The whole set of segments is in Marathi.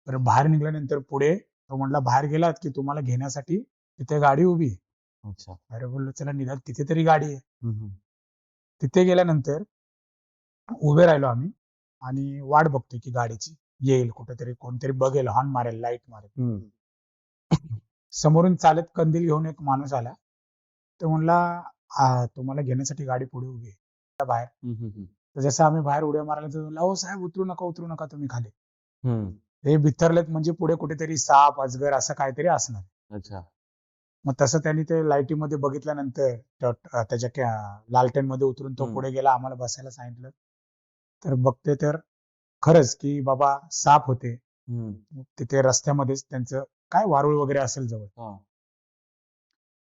तर बाहेर निघाल्यानंतर पुढे तो म्हटला, बाहेर गेलात की तुम्हाला घेण्यासाठी तिथे गाडी उभी आहे. अच्छा. अरे बोललो, चला निदान तिथे तरी गाडी आहे. हम्म. तिथे गेल्यानंतर उभे राहिलो आम्ही आणि वाट बघतोय की गाडीची येईल, कुठेतरी कोणतरी बघेल, हॉर्न मारेल, लाईट मारेल. हम्म. समोरून चालत कंदील घेऊन एक माणूस आला. तो म्हणला, तुम्हाला घेण्यासाठी गाडी पुढे उभी आहे बाहेर. हम्म. तर जसं आम्ही बाहेर उड्या मारायला तर म्हणला, हो साहेब उतरू नका तुम्ही खाली. हम्म. हे बिथरलेत म्हणजे पुढे कुठेतरी साप अजगर असं काहीतरी असणार. अच्छा. मग तसं त्यांनी ते लाईटीमध्ये बघितल्यानंतर त्याच्या लालटेन मध्ये उतरून तो पुढे गेला, आम्हाला बसायला सांगितलं. तर बघते तर खरंच की बाबा साप होते. तिथे रस्त्यामध्येच त्यांचं काय वारुळ वगैरे असेल जवळ.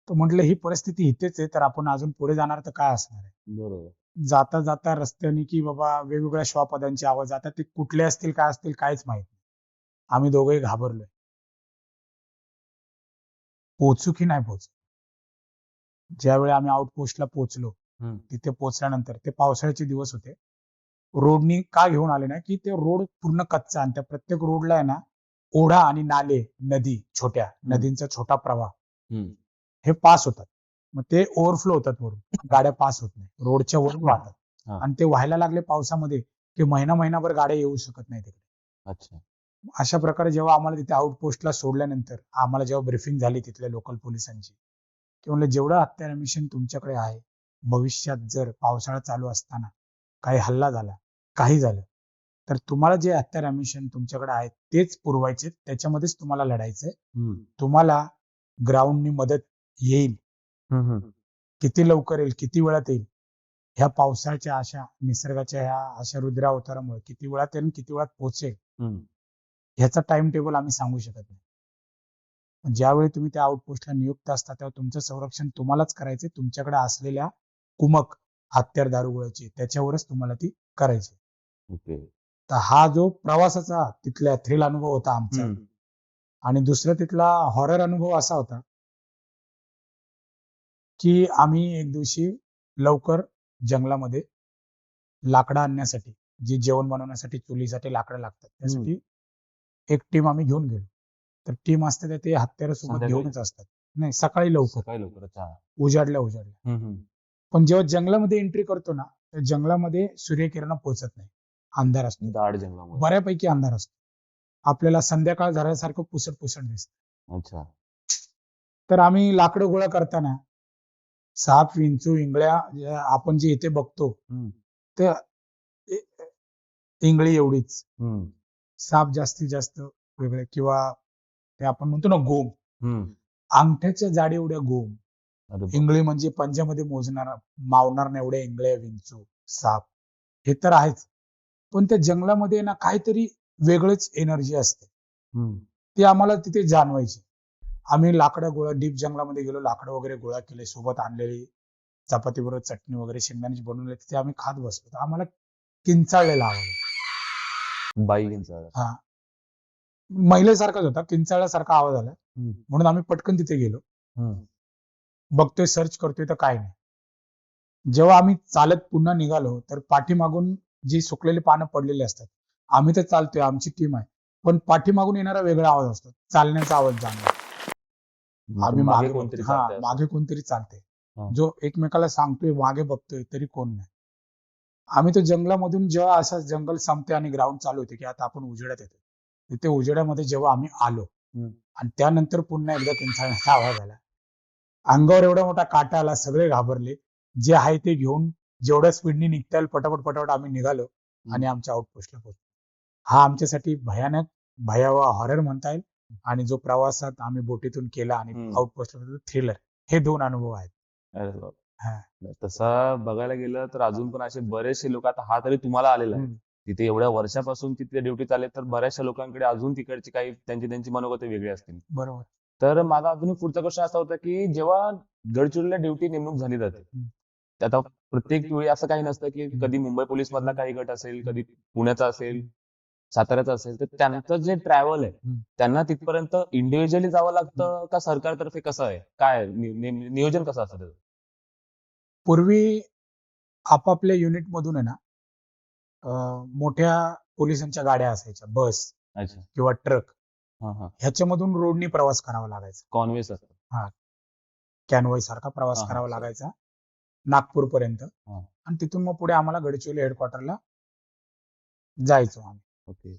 तर म्हटलं ही परिस्थिती इथेच आहे, तर आपण अजून पुढे जाणार तर काय असणार आहे. बरोबर. जाता जाता रस्त्याने की बाबा वेगवेगळ्या श्वापदांचे आवाज, आता ते कुठले असतील काय असतील काहीच माहित नाही. आम्ही दोघेही घाबरलोय. पोहोचू की नाही पोहोचू. ज्यावेळी आम्ही आउटपोस्टला पोहोचलो, तिथे पोहोचल्यानंतर ते पावसाळ्याचे दिवस होते. रोडनी का घेऊन आले नाही की ते रोड पूर्ण कच्चा आणि त्या प्रत्येक रोडला आहे ना ओढा आणि नाले, नदी, छोट्या नदींचा छोटा प्रवाह हे पास होतात. मग ते ओव्हरफ्लो होतात वरून, गाड्या पास होत नाही, रोडच्या वरून वाहतात. आणि ते व्हायला लागले पावसामध्ये की महिनाभर गाड्या येऊ शकत नाही तिकडे. अच्छा. अशा प्रकारे जेव्हा आम्हाला तिथे आउटपोस्टला सोडल्यानंतर आम्हाला जेव्हा ब्रीफिंग झाली तिथल्या लोकल पोलिसांची, की म्हणलं जेवढं हत्यार मिशन तुमच्याकडे आहे, भविष्यात जर पावसाळा चालू असताना काही हल्ला झाला, काही झालं, तर तुम्हाला जे हत्यार अॅम्युनिशन तुमच्याकडे आहेत तेच पुरवायचे, त्याच्यामध्येच तुम्हाला लढायचंय. तुम्हाला ग्राउंडनी मदत येईल, किती लवकर येईल, किती वेळात येईल, ह्या पावसाच्या अशा निसर्गाच्या ह्या अशा रुद्रावतारामुळे किती वेळात येईल, किती वेळात पोहोचेल, ह्याचा टाइम टेबल आम्ही सांगू शकत नाही. ज्यावेळी तुम्ही त्या आउटपोस्टला नियुक्त असता तेव्हा तुमचं संरक्षण तुम्हालाच करायचे. तुमच्याकडे असलेल्या कुमक हत्यार दारुगोळ्याची त्याच्यावरच तुम्हाला ती करायची. तर हा जो प्रवासाचा तिथल्या थ्रिल अनुभव होता आमचा. आणि दुसरा तिथला हॉरर अनुभव असा होता की आम्ही एक दिवशी लवकर जंगलामध्ये लाकडं आणण्यासाठी, जे जेवण बनवण्यासाठी चुलीसाठी लाकडं लागतात, त्यासाठी एक टीम आम्ही घेऊन गेलो. तर टीम असते तर ते हत्यारं सोबत घेऊनच असतात. नाही, सकाळी लवकर उजाडल्या. पण जेव्हा जंगलामध्ये एंट्री करतो ना, तर जंगलामध्ये सूर्यकिरण पोहोचत नाही, अंधार असतो, दाट जंगलामध्ये बऱ्यापैकी अंधार असतो. आपल्याला संध्याकाळ झाल्यासारखं पुसट दिसत. अच्छा. तर आम्ही लाकडं गोळा करताना साप, विंचू, इंगळ्या आपण जे इथे बघतो ते इंगळी एवढीच, साप जास्तीत जास्त वेगळे, किंवा ते आपण म्हणतो ना गोम, अंगठ्याच्या जाडी एवढ्या गोम. इंगळी म्हणजे पंजामध्ये मावणार नाही एवढ्या इंगळ्या, विंचू, साप हे तर आहेच. पण त्या जंगलामध्ये ना काहीतरी वेगळंच एनर्जी असते, ती आम्हाला तिथे जाणवायची. आम्ही लाकडं गोळा, डीप जंगलामध्ये गेलो, लाकडं वगैरे गोळा केले, सोबत आणलेली चपाती बरोबर चटणी वगैरे शेंगदाण्याची बनवली, तिथे आम्ही खात बसलो. तर आम्हाला किंचाळलेला आवाज, बाई किंचाळ, हा महिलेसारखाच होता, किंचाळल्यासारखा आवाज आला. म्हणून आम्ही पटकन तिथे गेलो, बघतोय, सर्च करतोय, तर काय नाही. जेव्हा आम्ही चालत पुन्हा निघालो तर पाठीमागून जी सुकलेली पानं पडलेली असतात, आम्ही तर चालतोय, आमची टीम आहे, पण पाठीमागून येणारा वेगळा आवाज असतो, चालण्याचा आवाज जाणवतो. आम्ही मागे कोणतरी चालते, जो एकमेकाला सांगतोय मागे बघतोय तरी कोण नाही. आम्ही तर जंगलामधून जेव्हा असं जंगल संपते आणि ग्राउंड चालू होते की आता आपण उजेडात येतो, तिथे उजेडामध्ये जेव्हा आम्ही आलो आणि त्यानंतर पुन्हा एकदा किंचाळण्याचा आवाज आला, अंगावर एवढा मोठा काटा आला, सगळे घाबरले. जे आहे ते घेऊन जेवढ्या स्पीडनी निघता येईल पटापट आम्ही निघालो आणि आमच्या आउटपोस्टला पोहोचलो. हा आमच्यासाठी भयावह हॉरर म्हणता येईल, आणि जो प्रवासात आम्ही बोटीतून केला आणि आउटपोस्टला थ्रिलर, हे 2 अनुभव आहेत. अरे बाप. तसं बघायला गेलं तर अजून पण असे बरेचसे लोक, आता हा तरी तुम्हाला आलेला आहे, तिथे एवढ्या वर्षापासून तिथे ड्युटीत आले, तर बऱ्याचशा लोकांकडे अजून तिकडची काही त्यांची मनोगत वेगळी असतील. बरोबर. तर माझा अजून पुढचा क्वेश्चन असा होता की जेव्हा गडचिरोलीला ड्युटी नेमणूक झाली जाते, आता प्रत्येक वेळी असं काही नसतं की कधी मुंबई पोलीस मधला काही गट असेल, कधी पुण्याचा असेल, साताऱ्याचा असेल, तर त्यांचं जे ट्रॅव्हल आहे त्यांना तिथपर्यंत इंडिव्हिज्युअली जावं लागतं का सरकारतर्फे कसं आहे, काय नियोजन कसं असतं त्याचं? पूर्वी आपापल्या युनिट मधून आहे ना मोठ्या पोलिसांच्या गाड्या असायच्या, बस, अच्छा. किंवा ट्रक हा हा. ह्याच्यामधून रोडनी प्रवास करावा लागायचा. कॉन्वेस असतं. कॅनवॉय सारखा प्रवास हा, हा, करावा सर. लागायचा नागपूरपर्यंत. हा. आणि तिथून मग पुढे आम्हाला गडचिरोली हेडक्वार्टरला जायचो आम्ही. ओके.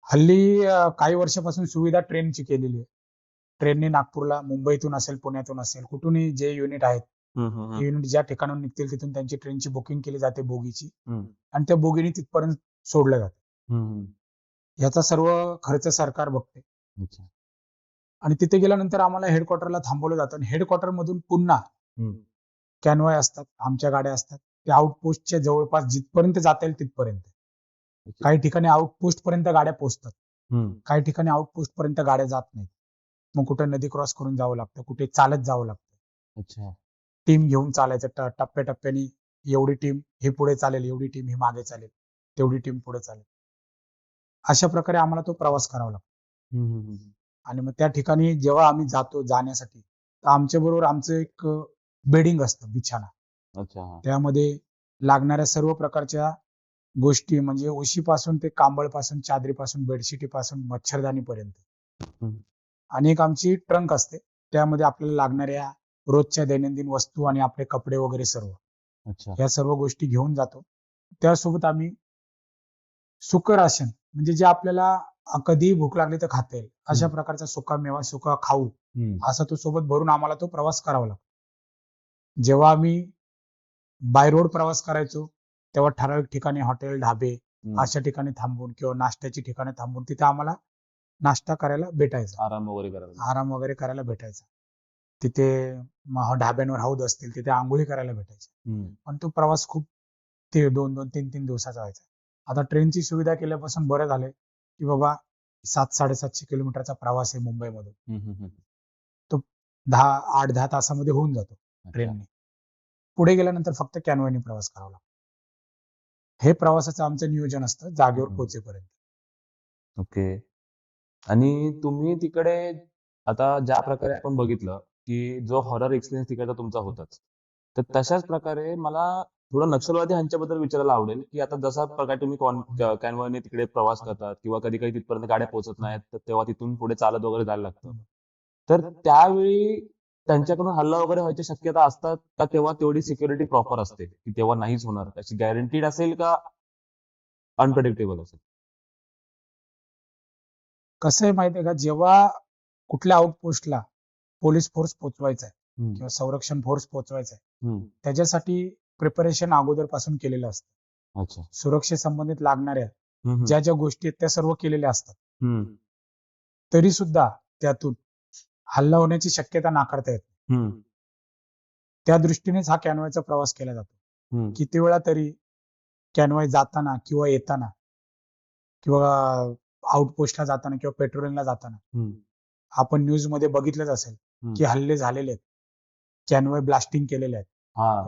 हल्ली काही वर्षापासून सुविधा ट्रेनची केलेली आहे. ट्रेनने नागपूरला, मुंबईतून असेल, पुण्यातून असेल, कुठूनही जे युनिट आहेत, ते युनिट ज्या ठिकाणाहून निघतील तिथून त्यांची ट्रेनची बुकिंग केली जाते बोगीची, आणि त्या बोगीने तिथपर्यंत सोडलं जातं. याचा सर्व खर्च सरकार बघते. अच्छा. आणि तिथे गेल्यानंतर आम्हाला हेडक्वार्टरला थांबवलं जातं आणि हेडक्वार्टर मधून पुन्हा कॅनवॉय असतात, आमच्या गाड्या असतात. त्या आउटपोस्टच्या जवळपास जिथपर्यंत जाता येईल तिथपर्यंत. काही ठिकाणी आउटपोस्ट पर्यंत गाड्या पोहोचतात, काही ठिकाणी आउटपोस्ट पर्यंत गाड्या जात नाहीत. मग कुठे नदी क्रॉस करून जावं लागतं, कुठे चालत जावं लागतं. अच्छा. टीम घेऊन चालायचं, टप्प्याटप्प्याने एवढी टीम हे पुढे चालेल, एवढी टीम ही मागे चालेल, तेवढी टीम पुढे चालेल. अशा प्रकारे आम्हाला तो प्रवास करावा लागतो. आणि मग त्या ठिकाणी जेव्हा आम्ही जातो जाण्यासाठी, तर आमच्या बरोबर आमचं एक बेडिंग असतं, बिछाना. अच्छा. त्यामध्ये लागणाऱ्या सर्व प्रकारच्या गोष्टी, म्हणजे उशीपासून ते कांबळपासून, चादरीपासून, बेडशिटीपासून, मच्छरदाणीपर्यंत. आणि एक आमची ट्रंक असते, त्यामध्ये आपल्याला लागणाऱ्या रोजच्या दैनंदिन वस्तू आणि आपले कपडे वगैरे सर्व. अच्छा. या सर्व गोष्टी घेऊन जातो. त्यासोबत आम्ही सुकं राशन, म्हणजे जे आपल्याला कधीही भूक लागली तर खाता येईल अशा प्रकारचा सुका मेवा, सुका खाऊ, असा तो सोबत भरून आम्हाला तो प्रवास करावा लागतो. जेव्हा आम्ही बाय रोड प्रवास करायचो तेव्हा ठराविक ठिकाणी हॉटेल, ढाबे अशा ठिकाणी थांबून किंवा नाश्त्याची ठिकाणी थांबून तिथे आम्हाला नाश्ता करायला भेटायचा, आराम वगैरे करायला भेटायचा. तिथे ढाब्यांवर हौद असतील तिथे आंघोळी करायला भेटायची. पण तो प्रवास खूप 2-2, 3-3 दिवसाचा व्हायचा. आता ट्रेनची सुविधा केल्यापासून बरं झालंय की बाबा 700-750 किलोमीटरचा प्रवास आहे मुंबईमधून, तो 8-10 तासामध्ये होऊन जातो ट्रेनने. पुढे गेल्यानंतर फक्त कॅनवॉयने प्रवास करावा लागतो. हे प्रवासाचं आमचं नियोजन असतं जागेवर पोहोचेपर्यंत. ओके. आणि तुम्ही तिकडे आता ज्या प्रकारे आपण बघितलं की जो हॉरर एक्सपिरियन्स तिकडचा तुमचा होताच, तर तशाच प्रकारे मला थोडं नक्षलवादी ह्यांच्याबद्दल विचारायला आवडेल की आता जसा प्रकारे तुम्ही कॅनवॉयने तिकडे प्रवास करतात किंवा कधी कधी तिथपर्यंत गाड्या पोहोचत नाहीत, तर तेव्हा तिथून पुढे चालत वगैरे जायला लागतं, तर त्यावेळी त्यांच्याकडून हल्ला वगैरे व्हायची शक्यता असतात का? तेव्हा तेवढी सिक्युरिटी प्रॉपर असते की तेव्हा नाहीच होणार, त्याची गॅरंटीड असेल का अनप्रेडिक्टेबल असेल? कसं आहे माहितीये का, जेव्हा कुठल्या आउटपोस्टला पोलीस फोर्स पोहोचवायचा आहे किंवा संरक्षण फोर्स पोहोचवायचा आहे, त्याच्यासाठी प्रिपरेशन अगोदरपासून केलेलं असतं. अच्छा. सुरक्षेसंबंधित लागणाऱ्या ज्या ज्या गोष्टी आहेत त्या सर्व केलेल्या असतात. तरी सुद्धा त्यातून हल्ला होण्याची शक्यता नाकारता येत नाही. त्या दृष्टीनेच हा कॅनवॉयचा प्रवास केला जातो. किती वेळा तरी कॅनवॉय जाताना किंवा येताना किंवा आउटपोस्टला जाताना किंवा पेट्रोलिंगला जाताना आपण न्यूज मध्ये बघितलंच असेल की हल्ले झालेले आहेत, कॅनवॉय ब्लास्टिंग केलेले आहेत,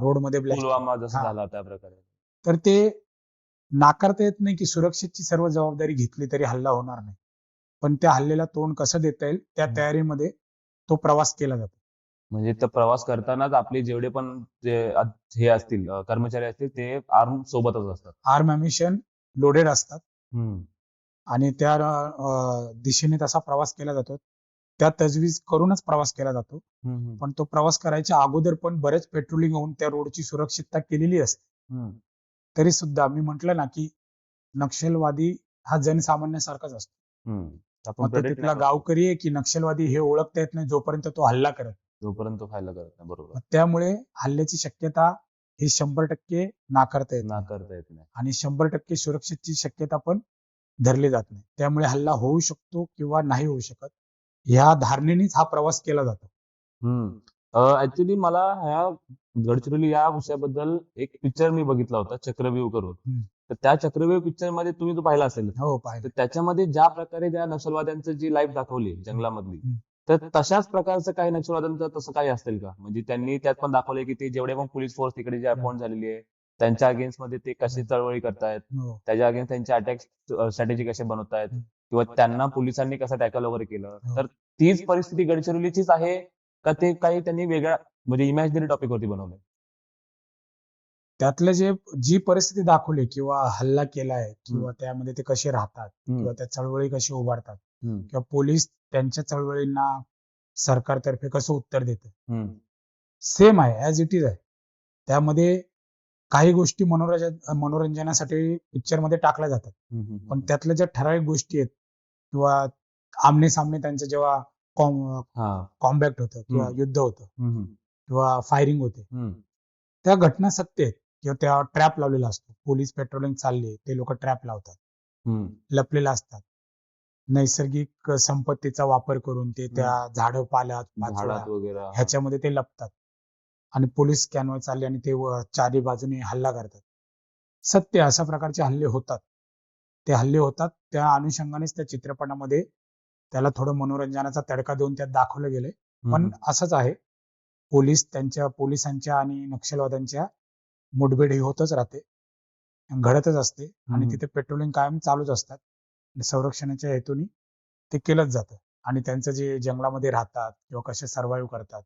रोडमध्ये पुलवामा जसं ब्लास्टिंग. झाला त्या प्रकारे. तर ते नाकारता येत नाही की सुरक्षेची सर्व जबाबदारी घेतली तरी हल्ला होणार नाही, पण त्या हल्ल्याला तोंड कसं देता येईल त्या तयारीमध्ये तो प्रवास केला जातो. म्हणजे तो प्रवास करतानाच आपले जेवढे पण जे हे असतील कर्मचारी असतील ते आर्म सोबतच असतात. आर्म अम्युनिशन लोडेड असतात आणि त्या दिशेने तसा प्रवास केला जातो. त्या तजवीज करूनच प्रवास केला जातो. पण तो प्रवास करायच्या अगोदर पण बरेच पेट्रोलिंग होऊन त्या रोडची सुरक्षितता केलेली असते. तरी सुद्धा मी म्हटलं ना की नक्षलवादी हा जनसामान्यासारखाच असतो. मग तो तिथला गावकरी आहे की नक्षलवादी हे ओळखता येत नाही जोपर्यंत तो हल्ला करत, जोपर्यंत तो खायला करत नाही. बरोबर. त्यामुळे हल्ल्याची शक्यता ही 100% नाकारता येत नाही. आणि 100% सुरक्षेची शक्यता पण धरली जात नाही. त्यामुळे हल्ला होऊ शकतो किंवा नाही होऊ शकत ह्या धारणेनेच हा प्रवास केला जातो. ऍक्च्युली मला ह्या गडचिरोली या विषयाबद्दल एक पिक्चर मी बघितला होता, चक्रव्यूह करून. तर त्या चक्रव्यूह पिक्चर मध्ये तुम्ही तो पाहिला असेल. हो, पाहिलं. तर त्याच्यामध्ये ज्या प्रकारे त्या नक्षलवाद्यांचं जी लाईफ दाखवली जंगलामधली, तर तशाच प्रकारचं काही नक्षलवाद्यांचं तसं काही असेल का? म्हणजे त्यांनी त्यात पण दाखवलंय की ते जेवढे पण पोलीस फोर्स तिकडे जे अपॉइंट झालेली आहे त्यांच्या अगेन्स्ट मध्ये ते कशी चळवळी करतायत, त्याच्या अगेन्स्ट त्यांचे अटॅक स्ट्रॅटेजी कसे बनवतायत किंवा त्यांना पोलिसांनी कसं टॅकल वगैरे केलं. तर तीच परिस्थिती गडचिरोलीचीच आहे का ते काही त्यांनी वेगळ्या म्हणजे इमॅजिनरी टॉपिक वरती बनवलंय? त्यातलं जी परिस्थिती दाखवली किंवा हल्ला केलाय किंवा त्यामध्ये ते कसे राहतात किंवा त्या चळवळी कशी उभारतात किंवा पोलीस त्यांच्या चळवळींना सरकारतर्फे कसं उत्तर देतं, सेम आहे, ऍज इट इज आहे. त्यामध्ये काही गोष्टी मनोरंजनासाठी पिक्चर मध्ये टाकल्या जातात, पण त्यातल्या ज्या ठराविक गोष्टी आहेत किंवा आमने सामने त्यांचं जेव्हा कॉम्बॅक्ट होतं किंवा युद्ध होतं किंवा फायरिंग होते, त्या घटना सत्य आहेत किंवा त्या ट्रॅप लावलेला असतो. पोलीस पेट्रोलिंग चालले, ते लोक ट्रॅप लावतात, लपलेला असतात. नैसर्गिक संपत्तीचा वापर करून ते त्या झाडं पाल्यात वगैरे ह्याच्यामध्ये ते लपतात आणि पोलीस कॅनवाय चालले आणि ते चारी बाजूने हल्ला करतात. सत्य अशा प्रकारचे हल्ले होतात. ते हल्ले होतात त्या अनुषंगानेच त्या चित्रपटामध्ये त्याला थोडं मनोरंजनाचा तडका देऊन त्यात दाखवलं गेलंय. पण असंच आहे, पोलिसांच्या आणि नक्षलवाद्यांच्या मुठभेड ही होतच राहते, घडतच असते आणि तिथे पेट्रोलिंग कायम चालूच असतात. संरक्षणाच्या हेतूने ते केलंच जातं आणि त्यांचं जे जंगलामध्ये राहतात किंवा कसे सर्व्हाइव्ह करतात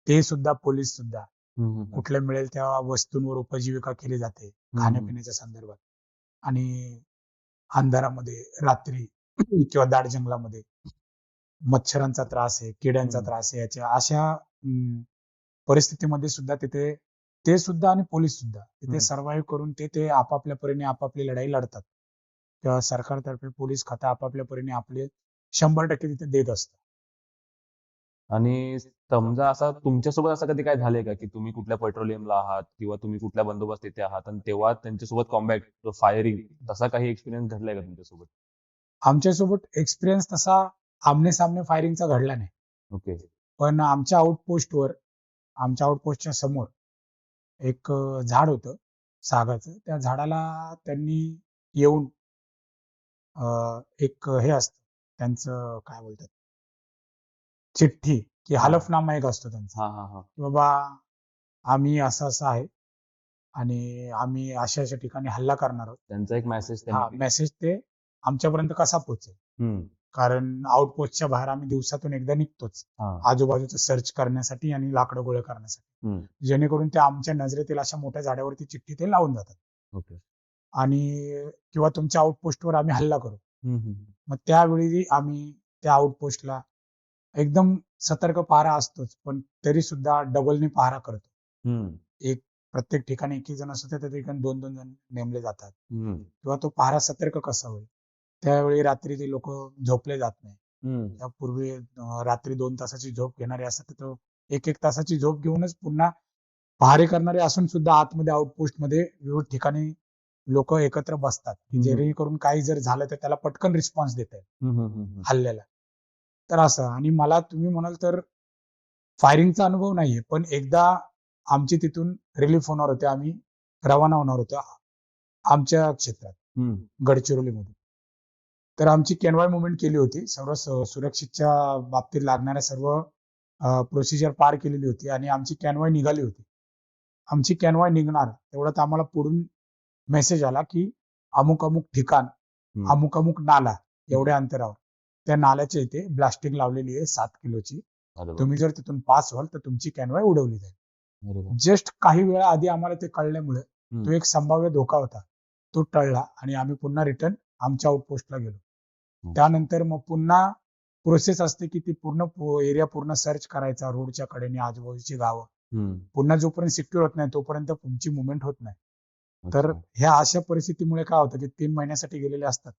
ते सुद्धा, पोलीस सुद्धा कुठल्या मिळेल त्या वस्तूंवर उपजीविका केली जाते खाण्यापिण्याच्या संदर्भात. आणि अंधारामध्ये रात्री किंवा दाट जंगलामध्ये मच्छरांचा त्रास आहे, किड्यांचा त्रास आहे, याच्या अशा परिस्थितीमध्ये सुद्धा तिथे ते सुद्धा आणि पोलीस सुद्धा तिथे सर्व्हाइव्ह करून ते आपापल्या परीने आपापली लढाई लढतात. तेव्हा सरकारतर्फे पोलीस खातं आपापल्या परीने आपले 100% तिथे देत असतं. आणि समजा असं तुमच्यासोबत असं कधी काय झालंय का की तुम्ही कुठल्या पेट्रोलियमला आहात किंवा तुम्ही कुठल्या बंदोबस्त इथे आहात आणि तेव्हा त्यांच्यासोबत कॉम्बॅक्ट फायरिंग तसा काही एक्सपिरियन्स घडलाय का तुमच्यासोबत? आमच्यासोबत एक्सपिरियन्स तसा आमने सामने फायरिंगचा घडला नाही. ओके. पण आमच्या आउटपोस्टच्या समोर एक झाड होतं सागाचं. त्या झाडाला त्यांनी येऊन एक हे असतं त्यांचं, काय बोलतात, चिठ्ठी की हलफनामा एक असतो त्यांचा, की बाबा आम्ही असं असं आहे आणि आम्ही अशा अशा ठिकाणी हल्ला करणार आहोत. त्यांचा एक मेसेज मेसेज ते आमच्यापर्यंत कसा पोहोचेल, कारण आउटपोस्टच्या बाहेर आम्ही दिवसातून एकदा निघतोच आजूबाजूचं सर्च करण्यासाठी आणि लाकडं गोळे करण्यासाठी, जेणेकरून ते आमच्या नजरेतील अशा मोठ्या झाडावरती चिठ्ठी ते लावून जातात आणि किंवा तुमच्या आउटपोस्टवर आम्ही हल्ला करू. मग त्यावेळी आम्ही त्या आउटपोस्टला एकदम सतर्क पहारा असतोच, पण तरी सुद्धा डबलने पहारा करतो. एक प्रत्येक ठिकाणी 1 जण असतो, त्या ठिकाणी 2-2 जण नेमले जातात किंवा तो पहारा सतर्क कसा होईल. त्यावेळी रात्री ते लोक झोपले जात नाही. त्यापूर्वी रात्री 2 तासाची झोप घेणारे असतात, तर 1-1 तासाची झोप घेऊनच पुन्हा पहारे करणारे असून सुद्धा आतमध्ये आउटपोस्ट मध्ये विविध ठिकाणी लोक एकत्र बसतात, जेणेकरून काही जर झालं तर त्याला पटकन रिस्पॉन्स देता येईल हल्ल्याला. तर असं, आणि मला तुम्ही म्हणाल तर फायरिंगचा अनुभव नाहीये, पण एकदा आमची तिथून रिलीफ होणार होते, आम्ही रवाना होणार होतो आमच्या क्षेत्रात गडचिरोलीमध्ये. तर आमची कॅनवाय मुवमेंट केली होती, सर्व सुरक्षेच्या बाबतीत लागणाऱ्या सर्व प्रोसिजर पार केलेली होती आणि आमची कॅनवाय निघाली होती. आमची कॅनवाय निघणार तेवढ्यात आम्हाला पुढून मेसेज आला की अमुक अमुक ठिकाण, अमुक अमुक नाला, एवढ्या अंतरावर त्या नाल्याच्या इथे ब्लास्टिंग लावलेली आहे 7 किलोची. तुम्ही जर तिथून पास व्हाल तर तुमची कॅनवाय उडवली जाईल. जस्ट काही वेळा आधी आम्हाला ते कळल्यामुळे तो एक संभाव्य धोका होता, तो टळला आणि आम्ही पुन्हा रिटर्न आमच्या आउटपोस्टला गेलो. त्यानंतर मग पुन्हा प्रोसेस असते की ती पूर्ण एरिया पूर्ण सर्च करायचा, रोडच्या कडेने आजूबाजूची गावं. पुन्हा जोपर्यंत सिक्युअर होत नाही तोपर्यंत तुमची मुवमेंट होत नाही. तर ह्या अशा परिस्थितीमुळे काय होतं की 3 महिन्यासाठी गेलेले असतात,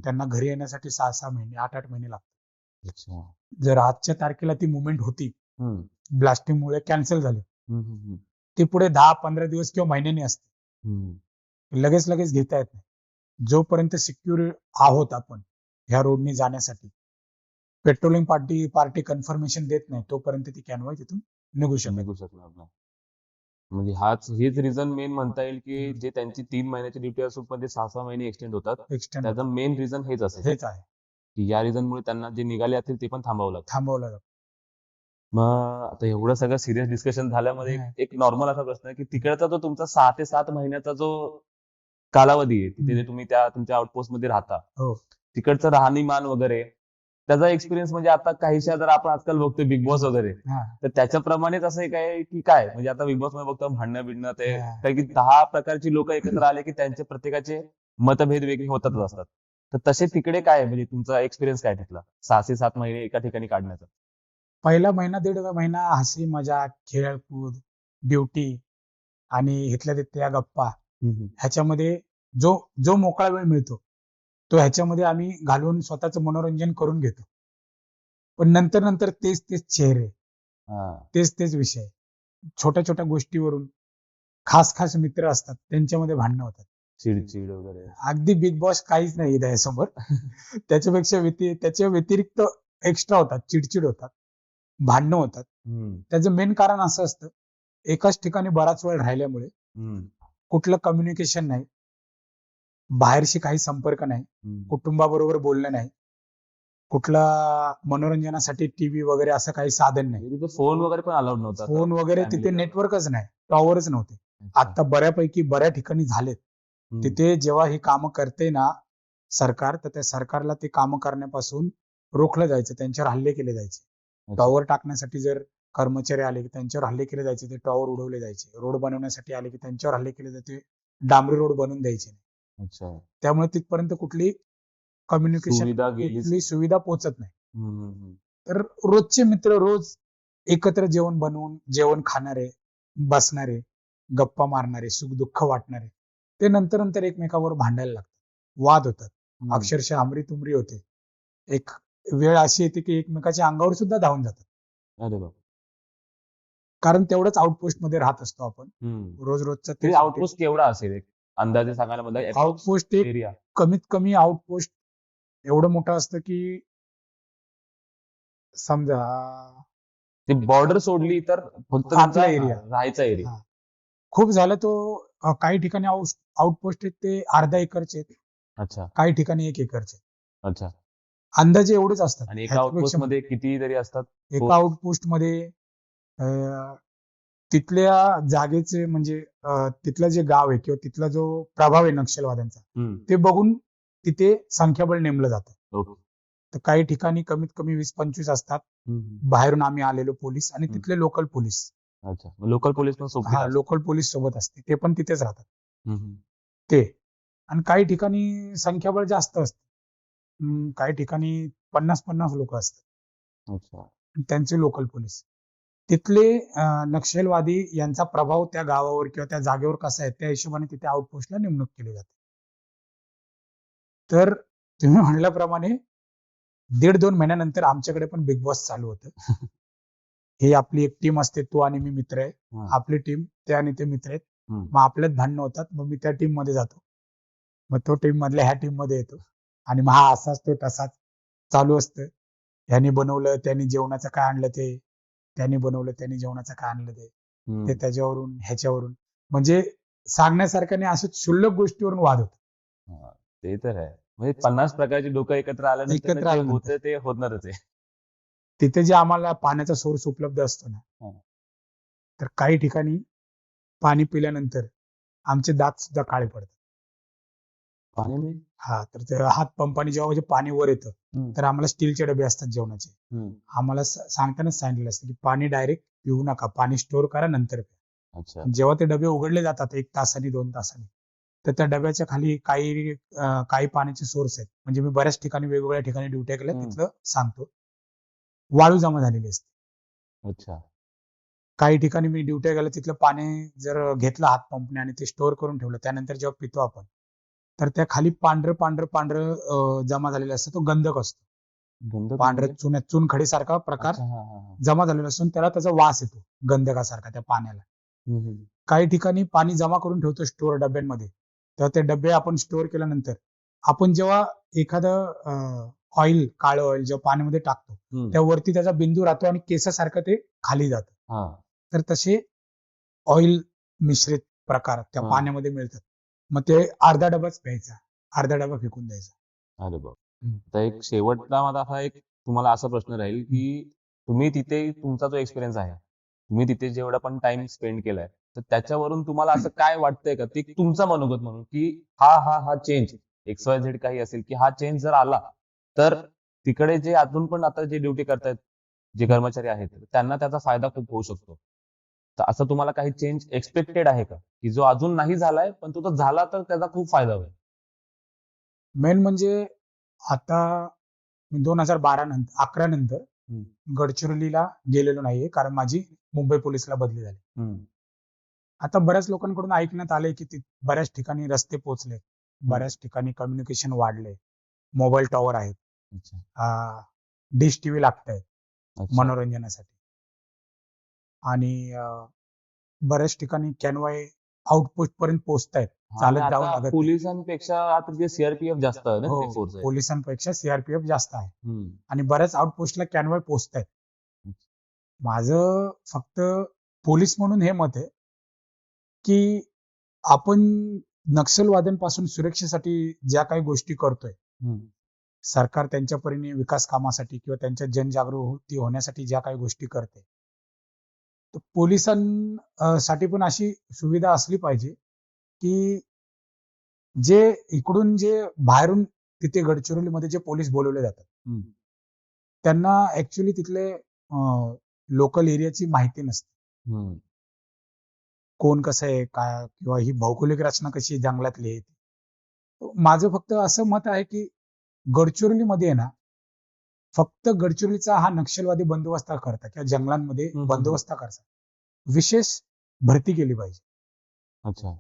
त्यांना घरी येण्यासाठी 6-6 महिने 8-8 महिने लागतात. जर आजच्या तारखेला ती मुवमेंट होती, ब्लास्टिंग मुळे कॅन्सल झाली, ती पुढे 10-15 दिवस किंवा महिन्यांनी असते. लगेच घेता येत नाही. जोपर्यंत सिक्युअर आहोत आपण ह्या रोडनी जाण्यासाठी, पेट्रोलिंग पार्टी कन्फर्मेशन देत नाही तोपर्यंत ती कॅनवाय तिथून निघू शकणार नाही. म्हणजे हेच रिझन मेन म्हणता येईल की जे त्यांची 3 महिन्याची ड्युटी असून पण ते 6-6 महिने एक्सटेंड होतात. त्याचं मेन रिझन हेच आहे की या रिझन मुळे त्यांना जे निघाले असतील ते पण थांबवलं लागतं. मग आता एवढं सगळं सिरियस डिस्कशन झाल्यामध्ये एक नॉर्मल असा प्रश्न आहे की तिकडचा जो तुमचा 6 ते 7 महिन्याचा जो कालावधी आहे, तिथे जे तुम्ही तुमच्या आउटपोस्ट मध्ये राहता, तिकडचं राहणीमान वगैरे त्याचा एक्सपिरियन्स म्हणजे आता काहीशा जर आपण आजकाल बघतोय बिग बॉस वगैरे, हा. तर त्याच्याप्रमाणेच असं एक आहे की काय म्हणजे आता बिग बॉस मध्ये बघतो भांडणं बिडणं ते हा. कारण की 10 प्रकारची लोक एकत्र आले की त्यांचे प्रत्येकाचे मतभेद वेगळे होतच असतात. तर तसे तिकडे काय आहे? म्हणजे तुमचा एक्सपिरियन्स काय तिथला 6 ते 7 महिने एका ठिकाणी काढण्याचा? पहिला महिना दीड महिना हसी मजाक खेळकूद ड्युटी आणि इथल्या तिथल्या गप्पा ह्याच्यामध्ये जो जो मोकळा वेळ मिळतो तो ह्याच्यामध्ये आम्ही घालवून स्वतःचं मनोरंजन करून घेतो. पण नंतर नंतर तेच तेच चेहरे, तेच तेच विषय, छोट्या छोट्या गोष्टीवरून खास खास मित्र असतात त्यांच्यामध्ये भांडणं होतात. चिडचिड वगैरे. अगदी बिग बॉस काहीच नाही त्याच्यासमोर. त्याच्या व्यतिरिक्त एक्स्ट्रा होतात, चिडचिड होतात, भांडणं होतात. त्याचं मेन कारण असं असतं, एकाच ठिकाणी बराच वेळ राहिल्यामुळे कुठलं कम्युनिकेशन नाही, बाहेरशी काही संपर्क नाही, कुटुंबाबरोबर बोलणं नाही, कुठला मनोरंजनासाठी टीव्ही वगैरे असं काही साधन नाही. तिथे फोन वगैरे पण अलाउड नव्हता. फोन वगैरे तिथे नेटवर्कच नाही, टॉवरच नव्हते. आता बऱ्यापैकी बऱ्या ठिकाणी झालेत. तिथे जेव्हा ही कामं करते ना सरकार, तर त्या सरकारला ते कामं करण्यापासून रोखलं जायचं, त्यांच्यावर हल्ले केले जायचे. टॉवर टाकण्यासाठी जर कर्मचारी आले की त्यांच्यावर हल्ले केले जायचे, ते टॉवर उडवले जायचे. रोड बनवण्यासाठी आले की त्यांच्यावर हल्ले केले जायचे, डांबरी रोड बनवून द्यायचे नाही. त्यामुळे तिथपर्यंत कुठली कम्युनिकेशन कुठली सुविधा पोहोचत नाही. तर रोजचे मित्र रोज एकत्र जेवण बनवून जेवण खाणारे, बसणारे, गप्पा मारणारे, सुख दुःख वाटणारे, ते नंतर नंतर एकमेकावर भांडायला लागतात, वाद होतात, अक्षरशः हमरी तुमरी होते. एक वेळ अशी येते की एकमेकाच्या अंगावर सुद्धा धावून जातात. अरे बाप. कारण तेवढंच आउटपोस्ट मध्ये राहत असतो आपण रोज रोजचा. ते आउटपोस्ट केवढा असेल एक अंदाजे सांगायला मला? आउटपोस्ट एक एरिया कमीत कमी आउटपोस्ट एवढं मोठं असतं की समजा ती बॉर्डर सोडली तर फक्त आपला एरिया, राहायचा एरिया. खूप झालं तो काही ठिकाणी आउटपोस्ट आहेत ते अर्धा एकरचे आहेत. अच्छा. काही ठिकाणी 1 एकरचे. अच्छा. अंदाजे एवढेच असतात. आणि एका आउटपोस्ट मध्ये किती तरी असतात? एका आउटपोस्ट मध्ये तिथल्या जागेचे म्हणजे तिथलं जे गाव आहे किंवा तिथला जो प्रभाव आहे नक्षलवाद्यांचा, ते बघून तिथे संख्याबळ नेमलं जातं. तर काही ठिकाणी कमीत कमी 20-25 असतात. बाहेरून आम्ही आलेलो पोलीस आणि तिथले लोकल पोलीस. अच्छा. लोकल पोलीस पण सोबत? हा, लोकल पोलीस सोबत असते, ते पण तिथेच राहतात. ते आणि काही ठिकाणी संख्याबळ जास्त असतं. काही ठिकाणी 50-50 लोक असतात. अच्छा. त्यांचे लोकल पोलीस. तिथले नक्षलवादी यांचा प्रभाव त्या गावावर किंवा त्या जागेवर कसा आहे त्या हिशोबाने तिथे आउटपोस्टला नेमणूक केली जाते. तर तुम्ही म्हणल्याप्रमाणे 1.5-2 महिन्यानंतर आमच्याकडे पण बिग बॉस चालू होतं. ही आपली एक टीम असते, तू आणि मी मित्र आहे. आपली टीम, ते आणि ते मित्र आहेत. मग आपल्यात भांडणं होतात, मग मी त्या टीम मध्ये जातो, मग तो टीम मधल्या ह्या टीम मध्ये येतो आणि मग हा असाच तो तसाच चालू असतं. ह्याने बनवलं, त्यांनी जेवणाचं काय आणलं ते, त्यांनी बनवलं, त्यांनी जेवणाचं काय आणलं ते त्याच्यावरून ह्याच्यावरून म्हणजे सांगण्यासारखं नाही, असं क्षुल्लक गोष्टीवरून वाद होतो. ते तर आहे. म्हणजे 50 प्रकारची लोक एकत्र आल्यानंतर ते होणारच आहे. तिथे जे आम्हाला पाण्याचा सोर्स उपलब्ध असतो ना, तर काही ठिकाणी पाणी पिल्यानंतर आमचे दात सुद्धा काळे पडतात. पाणी? हा, तर ते हात पंपाने जेव्हा पाणी वर येतं तर आम्हाला स्टीलचे डबे असतात जेवणाचे. आम्हाला सांगतानाच सांगितलं असतं की पाणी डायरेक्ट पिऊ नका, पाणी स्टोर करा, नंतर प्या. जेव्हा ते डबे उघडले जातात 1 तासाने 2 तासाने, तर त्या डब्याच्या खाली काही पाण्याचे सोर्स आहेत. म्हणजे मी बऱ्याच ठिकाणी वेगवेगळ्या ठिकाणी ड्युट्या केल्या, तिथलं सांगतो. वाळू जमा झालेली असते. अच्छा. काही ठिकाणी मी ड्युट्या गेल्या, तिथलं पाणी जर घेतलं हात पंपने आणि ते स्टोअर करून ठेवलं, त्यानंतर जेव्हा पितो आपण, तर त्या खाली पांढरं जमा झालेलं असतं, तो गंधक असतो. पांढरं चुनखडीसारखा प्रकार जमा झालेला असतो, त्याला त्याचा वास येतो गंधकासारखा त्या पाण्याला. काही ठिकाणी पाणी जमा करून ठेवतो स्टोअर डब्यांमध्ये, तर ते डबे आपण स्टोअर केल्यानंतर आपण जेव्हा एखादं ऑइल, काळं ऑइल जेव्हा पाण्यामध्ये टाकतो, त्यावरती त्याचा बिंदू राहतो आणि केसासारखं ते खाली जातं. तर तसे ऑइल मिश्रित प्रकार त्या पाण्यामध्ये मिळतात. मग ते अर्धा डबाच प्यायचा, अर्धा डबा फेकून द्यायचा. अरे बाप. एक शेवटला माझा हा एक तुम्हाला असा प्रश्न राहील की तुम्ही तिथे तुमचा जो एक्सपिरियन्स आहे, तुम्ही तिथे जेवढा पण टाइम स्पेंड केलाय, तर त्याच्यावरून तुम्हाला असं काय वाटतंय का, ते तुमचा मनोगत म्हणून की हा चेंज XYZ काही असेल की हा चेंज जर आला तर तिकडे जे अजून पण आता जे ड्युटी करतायत जे कर्मचारी आहेत त्यांना त्याचा फायदा खूप होऊ शकतो. तर असं तुम्हाला काही चेंज एक्सपेक्टेड आहे का, की जो अजून नाही झालाय पण तो जर झाला तर त्याचा खूप फायदा होईल? मेन म्हणजे आता मी 2012 नंतर 11 नंतर हम्म. गडचिरोलीला गेलेलो नाहीये, कारण माझी मुंबई पोलिसला बदली झाली. आता बऱ्याच लोकांकडून ऐकण्यात आलंय की बऱ्याच ठिकाणी रस्ते पोहोचले, बऱ्याच ठिकाणी कम्युनिकेशन वाढले, मोबाईल टॉवर आहेत, अच्छा. डिश टीव्ही लागतायत अच्छा. मनोरंजनासाठी, आणि बऱ्याच ठिकाणी कॅनवाय आउटपोस्ट पर्यंत पोहोचतायत, हा, आणि चालत जावं आता लागत नाही. पोलिसांपेक्षा आता जे सीआरपीएफ जास्त आहे ना, ते हो, फोर्स आहे. पोलिसांपेक्षा सीआरपीएफ जास्त आहे हम्म. आणि बऱ्याच आउटपोस्टला कॅनवाय पोहोचतायत. अच्छा. माझं फक्त पोलीस म्हणून हे मत आहे की आपण नक्षलवाद्यांपासून सुरक्षेसाठी ज्या काही गोष्टी करतोय, सरकार त्यांच्या परीने विकास कामासाठी किंवा त्यांच्या जनजागृती होण्यासाठी ज्या काही गोष्टी करते, तर पोलिसांसाठी पण अशी सुविधा असली पाहिजे की जे इकडून जे बाहेरून तिथे गडचिरोलीमध्ये जे पोलीस बोलवले जातात, त्यांना ऍक्च्युली तिथले लोकल एरियाची माहिती नसते. कोण कसं आहे, काय, किंवा ही भौगोलिक रचना कशी आहे जंगलातली आहे. माझं फक्त असं मत आहे की गडचिरोलीमध्ये आहे ना, फक्त गडचिरोलीचा हा नक्षलवादी बंदोबस्त करता किंवा जंगलांमध्ये बंदोबस्त करता, विशेष भरती केली पाहिजे. अच्छा.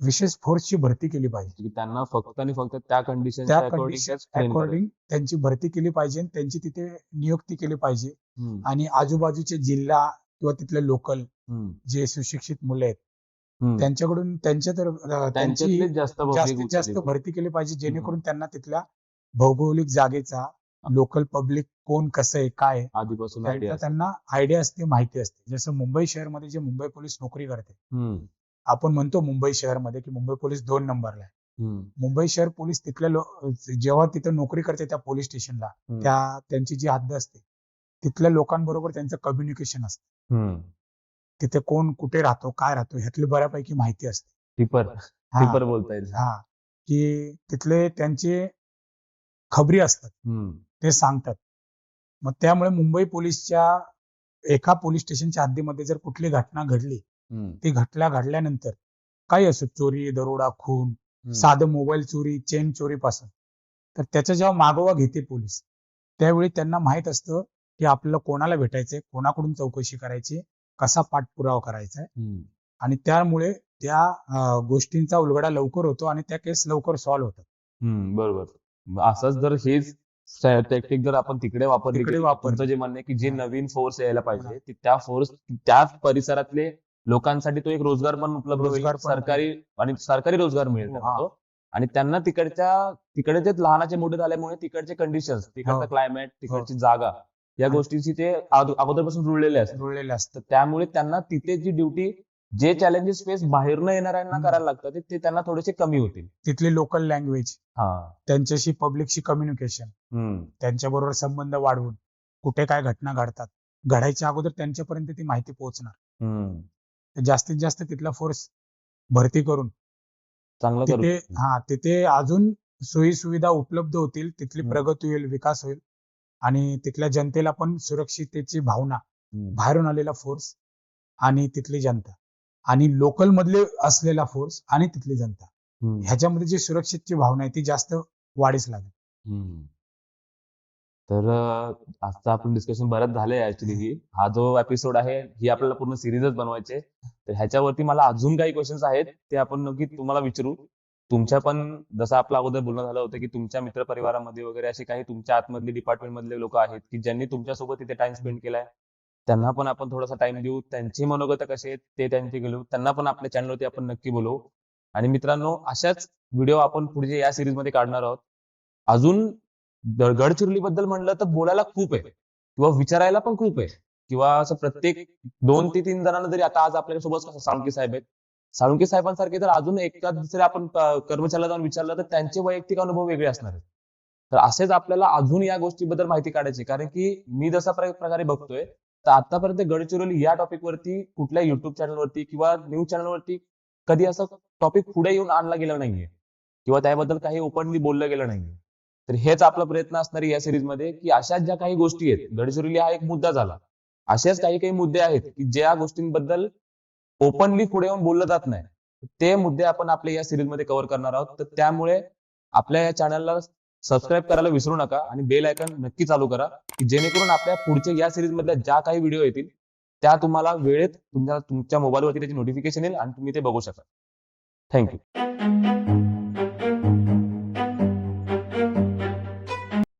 विशेष फोर्सची भरती केली पाहिजे. की त्यांना फक्त आणि फक्त त्या कंडिशन त्या कंडिशन अकॉर्डिंग त्यांची भरती केली पाहिजे आणि त्यांची तिथे नियुक्ती केली पाहिजे. आणि आजूबाजूचे जिल्हा किंवा तिथले लोकल जे सुशिक्षित मुले आहेत, त्यांच्याकडून त्यांची जास्तीत जास्त भरती केली पाहिजे, जेणेकरून त्यांना तिथल्या भौगोलिक जागेचा, लोकल पब्लिक कोण कसं आहे, काय आहे, आधीपासून त्यांना आयडिया असते, माहिती असते. जसं मुंबई शहरमध्ये जे मुंबई पोलीस नोकरी करते, आपण म्हणतो मुंबई शहरमध्ये की मुंबई पोलीस 2 नंबरला आहे. मुंबई शहर पोलीस जेव्हा तिथे नोकरी करते त्या पोलीस स्टेशनला, त्यांची जी हद्द असते, तिथल्या लोकांबरोबर त्यांचं कम्युनिकेशन असतं. तिथे कोण कुठे राहतो, काय राहतो, ह्यातली बऱ्यापैकी माहिती असते. टिपर बोलता येईल. की तिथले त्यांचे खबरी असतात, ते सांगतात. मग त्यामुळे मुंबई पोलीसच्या एका पोलीस स्टेशनच्या हद्दीमध्ये जर कुठली घटना घडली, ती घडल्यानंतर काही असो, चोरी, दरोडा, खून, साधं मोबाईल चोरी, चेन चोरी पासून, तर त्याचा जेव्हा मागोवा घेते पोलीस, त्यावेळी त्यांना माहित असतं की आपल्याला कोणाला भेटायचंय, कोणाकडून चौकशी करायची, कसा पाठपुरावा करायचा आहे, आणि त्यामुळे त्या गोष्टींचा उलगडा लवकर होतो आणि त्या केस लवकर सॉल्व्ह होतात. बरोबर. असंच जर हेच टेक्निक जर आपण तिकडे वापरली, तुमचं जे म्हणणं आहे की जे नवीन फोर्स यायला पाहिजे, त्या फोर्स त्याच परिसरातले लोकांसाठी तो एक रोजगार पण उपलब्ध होईल, सरकारी रोजगार मिळेल त्यांना, आणि त्यांना तिकडे लहानाचे मोठे झाल्यामुळे तिकडचे कंडिशन्स, तिकडचं क्लायमेट, तिकडची जागा, या गोष्टींशी ते अगोदरपासून जुळलेले असतात. त्यामुळे त्यांना तिथे जी ड्युटी, जे चॅलेंजेस फेस बाहेरनं येणाऱ्यांना करायला लागतात, ते त्यांना थोडेसे कमी होतील. तिथली लोकल लँग्वेज, त्यांच्याशी पब्लिकशी कम्युनिकेशन, त्यांच्याबरोबर संबंध वाढवून कुठे काय घटना घडतात, घडायच्या अगोदर त्यांच्यापर्यंत ती माहिती पोहोचणार. जास्तीत जास्त तिथला फोर्स भरती करून तिथे अजून सोयी सुविधा उपलब्ध होतील, तिथली प्रगती होईल, विकास होईल, आणि तिथल्या जनतेला पण सुरक्षिततेची भावना, बाहेरून आलेला फोर्स आणि तिथली जनता, आणि लोकल मधले असलेला फोर्स आणि तिथली जनता, ह्याच्यामध्ये जी सुरक्षितची भावना आहे ती जास्त वाढीस लागेल. तर आजचं आपण डिस्कशन बरंच झालंय. ऍक्च्युली हा जो एपिसोड आहे, ही आपल्याला पूर्ण सिरीजच बनवायची आहे. तर ह्याच्यावरती मला अजून काही क्वेश्चन्स आहेत, ते आपण नक्की तुम्हाला विचारू. तुमच्या पण, जसं आपलं अगोदर बोलणं झालं होतं की तुमच्या मित्र परिवारामध्ये वगैरे असे काही तुमच्या आतमधले डिपार्टमेंट मधले लोक आहेत की ज्यांनी तुमच्यासोबत तिथे टाइम स्पेंड केलाय, त्यांना पण आपण थोडासा टाइम देऊ, त्यांची मनोगत कसे आहेत ते त्यांची घेऊ, त्यांना पण आपल्या चॅनलवरती आपण नक्की बोलवू. आणि मित्रांनो, अशाच व्हिडिओ आपण पुढे या सिरीज मध्ये काढणार आहोत. अजून गडचिरोली बद्दल म्हणलं तर बोलायला खूप आहे, किंवा विचारायला पण खूप आहे, किंवा असं प्रत्येक 2 ते 3 जणांना जरी, आता आज आपल्या सोबत कसं साळुंके साहेब आहेत, साळुंके साहेबांसारखे जर अजून एका दुसऱ्या आपण कर्मचाऱ्याला जाऊन विचारलं तर त्यांचे वैयक्तिक अनुभव वेगळे असणार आहेत. तर असेच आपल्याला अजून या गोष्टीबद्दल माहिती काढायची, कारण की मी जसा प्रकारे बघतोय तर आतापर्यंत गडचिरोली या टॉपिक वरती कुठल्या युट्यूब चॅनलवरती किंवा न्यूज चॅनलवरती कधी असं टॉपिक पुढे येऊन आणला गेला नाहीये, किंवा त्याबद्दल काही ओपनली बोललं गेलं नाहीये. तर हेच आपला प्रयत्न असणार आहे या सिरीज मध्ये, की अशाच ज्या काही गोष्टी आहेत, गडचिरोली हा एक मुद्दा झाला, असेच काही काही मुद्दे आहेत की ज्या गोष्टींबद्दल ओपनली पुढे येऊन बोललं जात नाही, ते मुद्दे आपण आपल्या या सिरीज मध्ये कव्हर करणार आहोत. तर त्यामुळे आपल्या या चॅनलला सबस्क्राईब करायला विसरू नका आणि बेल आयकॉन नक्की चालू करा, की जेणेकरून आपल्या पुढच्या या सिरीज मधल्या ज्या काही व्हिडिओ येतील त्या तुम्हाला वेळेत तुमच्या मोबाईलवरती त्याची नोटिफिकेशन येईल आणि तुम्ही ते बघू शकाल. थँक्यू.